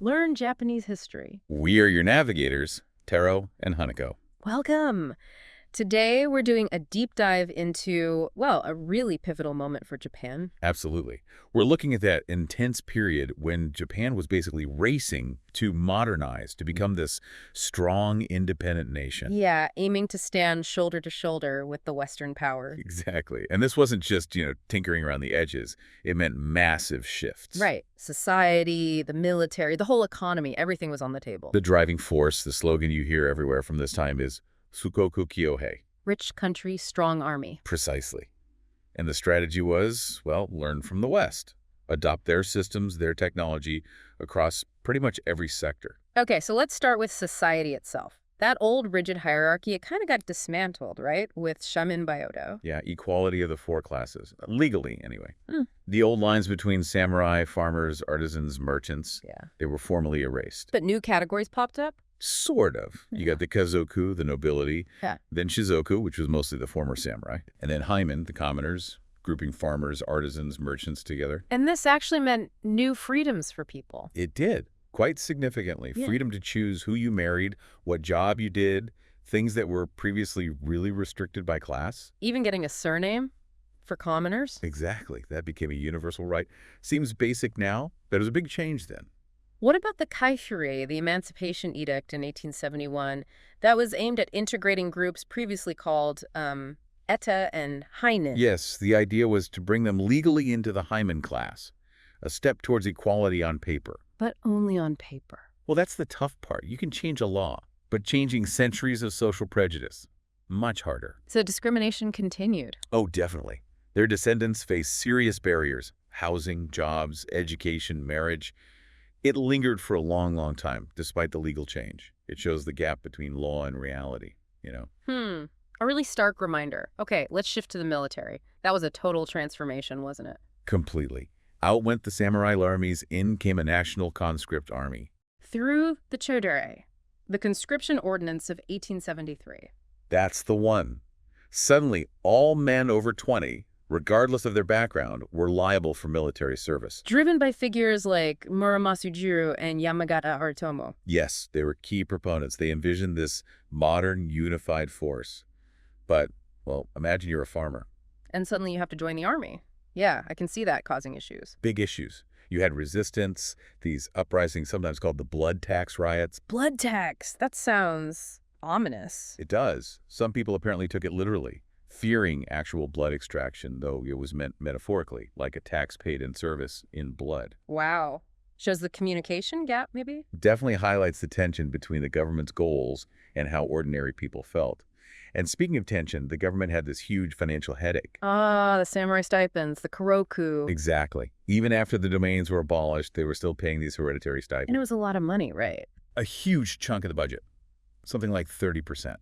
Learn Japanese history. We are your navigators, Taro and Hanako. Welcome! Today we're doing a deep dive into, well, a really pivotal moment for Japan. Absolutely. We're looking at that intense period when Japan was basically racing to modernize, to become this strong, independent nation. Yeah, aiming to stand shoulder to shoulder with the Western powers. Exactly. And this wasn't just, tinkering around the edges. It meant massive shifts. Right. Society, the military, the whole economy, everything was on the table. The driving force, the slogan you hear everywhere from this time is Sukoku Kyohei. Rich country, strong army. Precisely. And the strategy was, well, learn from the West. Adopt their systems, their technology across pretty much every sector. Okay, so let's start with society itself. That old rigid hierarchy, it kind of got dismantled, right? With Shamin Byodo. Yeah, equality of the four classes. Legally, anyway. Hmm. The old lines between samurai, farmers, artisans, merchants, Yeah. they were formally erased. But new categories popped up? Sort of. You got the kazoku, the nobility, Yeah. then shizoku, which was mostly the former samurai, and then haimen, the commoners, grouping farmers, artisans, merchants together. And this actually meant new freedoms for people. It did, quite significantly. Yeah. Freedom to choose who you married, what job you did, things that were previously really restricted by class. Even getting a surname for commoners. Exactly. That became a universal right. Seems basic now, but it was a big change then. What about the Kaifure, the Emancipation Edict in 1871? That was aimed at integrating groups previously called Eta and Heinen. Yes, the idea was to bring them legally into the haimen class, a step towards equality on paper. But only on paper. Well, that's the tough part. You can change a law, but changing centuries of social prejudice, much harder. So discrimination continued. Oh, definitely. Their descendants face serious barriers: housing, jobs, education, marriage. It lingered for a long, long time, despite the legal change. It shows the gap between law and reality, A really stark reminder. Okay, let's shift to the military. That was a total transformation, wasn't it? Completely. Out went the samurai armies, in came a national conscript army. Through the Chodere, the conscription ordinance of 1873. That's the one. Suddenly, all men over 20, regardless of their background, were liable for military service. Driven by figures like Muramasu Jiro and Yamagata Aritomo. Yes, they were key proponents. They envisioned this modern, unified force. But, well, imagine you're a farmer. And suddenly you have to join the army. Yeah, I can see that causing issues. Big issues. You had resistance, these uprisings, sometimes called the blood tax riots. Blood tax. That sounds ominous. It does. Some people apparently took it literally, fearing actual blood extraction, though it was meant metaphorically, like a tax paid in service in blood. Wow. Shows the communication gap, maybe? Definitely highlights the tension between the government's goals and how ordinary people felt. And speaking of tension, the government had this huge financial headache. Ah, the samurai stipends, the karoku. Exactly. Even after the domains were abolished, they were still paying these hereditary And it stipends. was a lot of money, right? A huge chunk of the budget, something like 30%.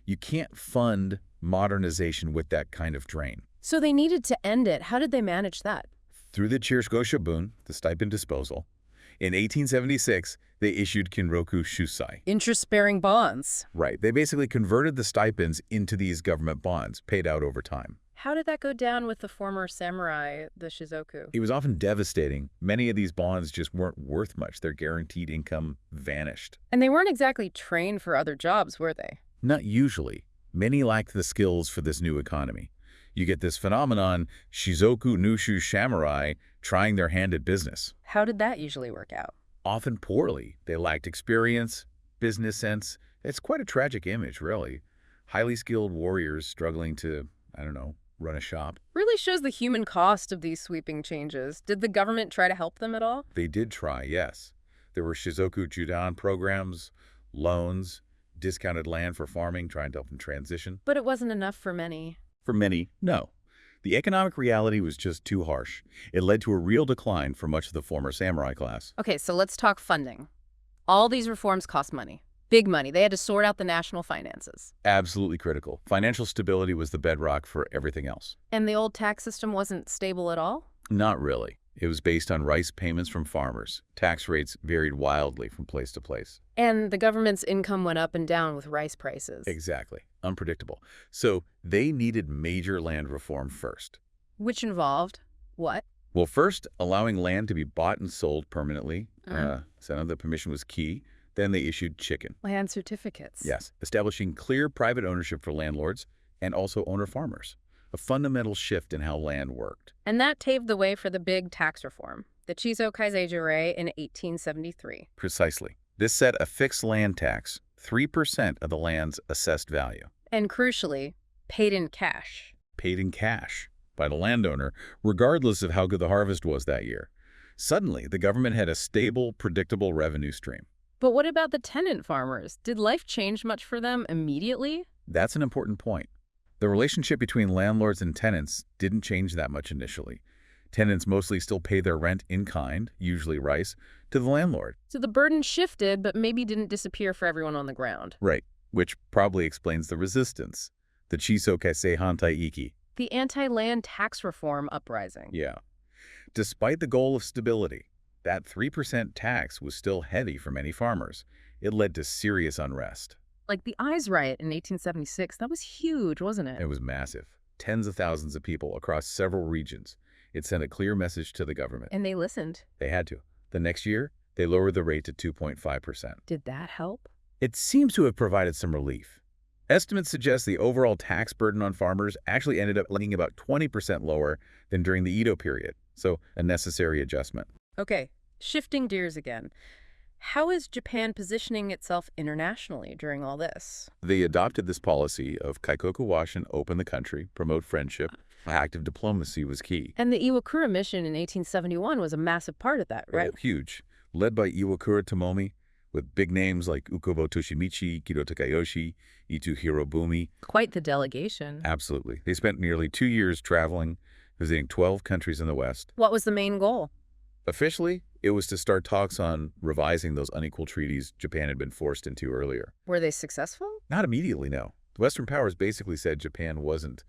You can't fund modernization with that kind of drain. So they needed to end it. How did they manage that? Through the Chirshgo Shibun, the stipend disposal, in 1876, they issued Kinroku Shusai. Interest-bearing bonds. Right. They basically converted the stipends into these government bonds, paid out over time. How did that go down with the former samurai, the Shizoku? It was often devastating. Many of these bonds just weren't worth much. Their guaranteed income vanished. And they weren't exactly trained for other jobs, were they? Not usually. Many lacked the skills for this new economy. You get this phenomenon, Shizoku Nushu samurai trying their hand at business. How did that usually work out? Often poorly. They lacked experience, business sense. It's quite a tragic image, really. Highly skilled warriors struggling to, run a shop. Really shows the human cost of these sweeping changes. Did the government try to help them at all? They did try, yes. There were Shizoku Judan programs, loans, discounted land for farming, trying to help them transition. But it wasn't enough for many. For many, no. The economic reality was just too harsh. It led to a real decline for much of the former samurai class. Okay, so let's talk funding. All these reforms cost money. Big money. They had to sort out the national finances. Absolutely critical. Financial stability was the bedrock for everything else. And the old tax system wasn't stable at all? Not really. It was based on rice payments from farmers. Tax rates varied wildly from place to place. And the government's income went up and down with rice prices. Exactly. Unpredictable. So they needed major land reform first. Which involved what? Well, first, allowing land to be bought and sold permanently, So the permission was key. Then they issued chicken. Land certificates. Yes, establishing clear private ownership for landlords and also owner farmers. A fundamental shift in how land worked. And that paved the way for the big tax reform, the Chiso Kaisei in 1873. Precisely. This set a fixed land tax, 3% of the land's assessed value. And crucially, paid in cash. Paid in cash by the landowner, regardless of how good the harvest was that year. Suddenly, the government had a stable, predictable revenue stream. But what about the tenant farmers? Did life change much for them immediately? That's an important point. The relationship between landlords and tenants didn't change that much initially. Tenants mostly still pay their rent in kind, usually rice, to the landlord. So the burden shifted, but maybe didn't disappear for everyone on the ground. Right, which probably explains the resistance. The Chiso Kaisei Hantai Iki. The anti-land tax reform uprising. Yeah. Despite the goal of stability, that 3% tax was still heavy for many farmers. It led to serious unrest. Like the Eyes Riot in 1876, that was huge, wasn't it? It was massive. Tens of thousands of people across several regions. It sent a clear message to the government. And they listened. They had to. The next year, they lowered the rate to 2.5%. Did that help? It seems to have provided some relief. Estimates suggest the overall tax burden on farmers actually ended up being about 20% lower than during the Edo period, so a necessary adjustment. Okay, shifting gears again. How is Japan positioning itself internationally during all this? They adopted this policy of kaikoku washin, open the country, promote friendship. Active diplomacy was key. And the Iwakura mission in 1871 was a massive part of that, right? Oh, huge. Led by Iwakura Tomomi, with big names like Ukubo Toshimichi, Kido Takayoshi, Itu Hirobumi. Quite the delegation. Absolutely. They spent nearly 2 years traveling, visiting 12 countries in the West. What was the main goal? Officially, it was to start talks on revising those unequal treaties Japan had been forced into earlier. Were they successful? Not immediately, no. The Western powers basically said Japan wasn't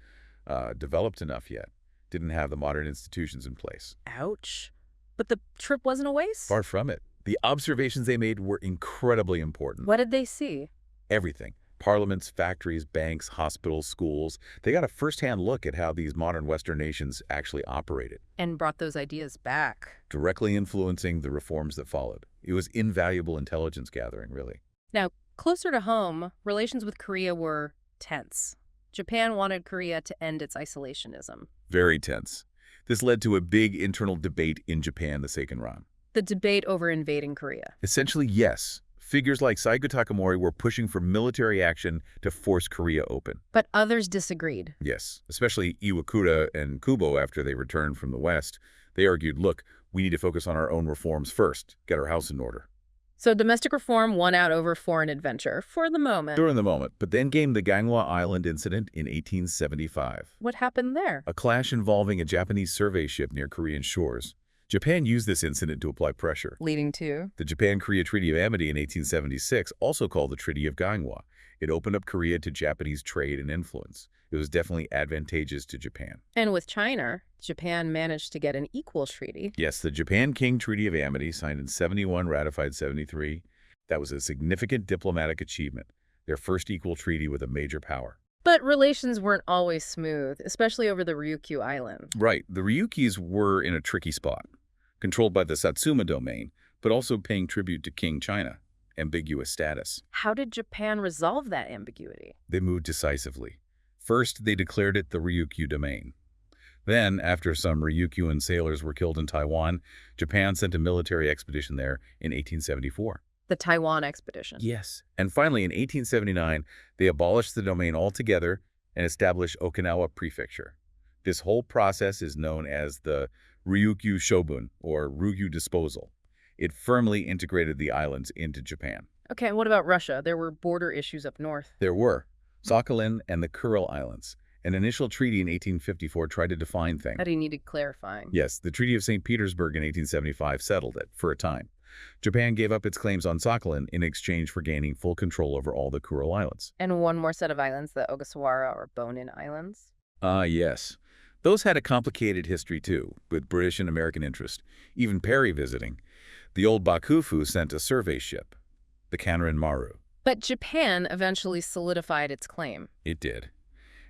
developed enough yet, didn't have the modern institutions in place. Ouch. But the trip wasn't a waste? Far from it. The observations they made were incredibly important. What did they see? Everything. Parliaments, factories, banks, hospitals, schools. They got a first-hand look at how these modern Western nations actually operated. And brought those ideas back. Directly influencing the reforms that followed. It was invaluable intelligence gathering, really. Now, closer to home, relations with Korea were tense. Japan wanted Korea to end its isolationism. Very tense. This led to a big internal debate in Japan, the Seikenran. The debate over invading Korea. Essentially, yes. Figures like Saigo Takamori were pushing for military action to force Korea open. But others disagreed. Yes, especially Iwakura and Kubo after they returned from the West. They argued, look, we need to focus on our own reforms first, get our house in order. So domestic reform won out over foreign adventure, for the moment. During the moment, but then came the Gangwa Island incident in 1875. What happened there? A clash involving a Japanese survey ship near Korean shores. Japan used this incident to apply pressure. Leading to? The Japan-Korea Treaty of Amity in 1876, also called the Treaty of Gangwa. It opened up Korea to Japanese trade and influence. It was definitely advantageous to Japan. And with China, Japan managed to get an equal treaty. Yes, the Japan-King Treaty of Amity, signed in 71, ratified 73. That was a significant diplomatic achievement, their first equal treaty with a major power. But relations weren't always smooth, especially over the Ryukyu Island. Right. The Ryukyus were in a tricky spot, controlled by the Satsuma domain, but also paying tribute to King China. Ambiguous status. How did Japan resolve that ambiguity? They moved decisively. First, they declared it the Ryukyu domain. Then, after some Ryukyuan sailors were killed in Taiwan, Japan sent a military expedition there in 1874. The Taiwan expedition. Yes. And finally, in 1879, they abolished the domain altogether and established Okinawa Prefecture. This whole process is known as the Ryukyu Shobun, or Ryukyu Disposal. It firmly integrated the islands into Japan. Okay, and what about Russia? There were border issues up north. There were Sakhalin and the Kuril Islands. An initial treaty in 1854 tried to define things. That he needed clarifying. Yes, the Treaty of St. Petersburg in 1875 settled it, for a time. Japan gave up its claims on Sakhalin in exchange for gaining full control over all the Kuril Islands. And one more set of islands, the Ogasawara or Bonin Islands. Yes. Those had a complicated history too, with British and American interest, even Perry visiting. The old Bakufu sent a survey ship, the Kanrin Maru. But Japan eventually solidified its claim. It did.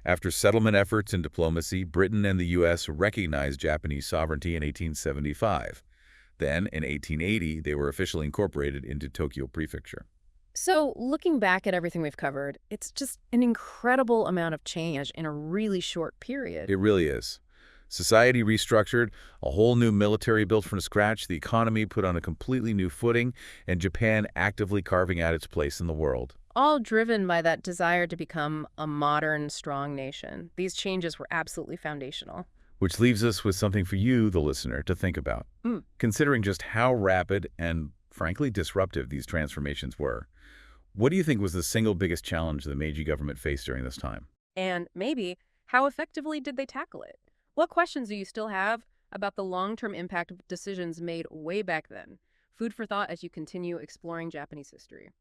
After settlement efforts and diplomacy, Britain and the U.S. recognized Japanese sovereignty in 1875. Then, in 1880, they were officially incorporated into Tokyo Prefecture. So, looking back at everything we've covered, it's just an incredible amount of change in a really short period. It really is. Society restructured, a whole new military built from scratch, the economy put on a completely new footing, and Japan actively carving out its place in the world. All driven by that desire to become a modern, strong nation. These changes were absolutely foundational. Which leaves us with something for you, the listener, to think about. Mm. Considering just how rapid and, frankly, disruptive these transformations were, what do you think was the single biggest challenge the Meiji government faced during this time? And maybe, how effectively did they tackle it? What questions do you still have about the long-term impact of decisions made way back then? Food for thought as you continue exploring Japanese history.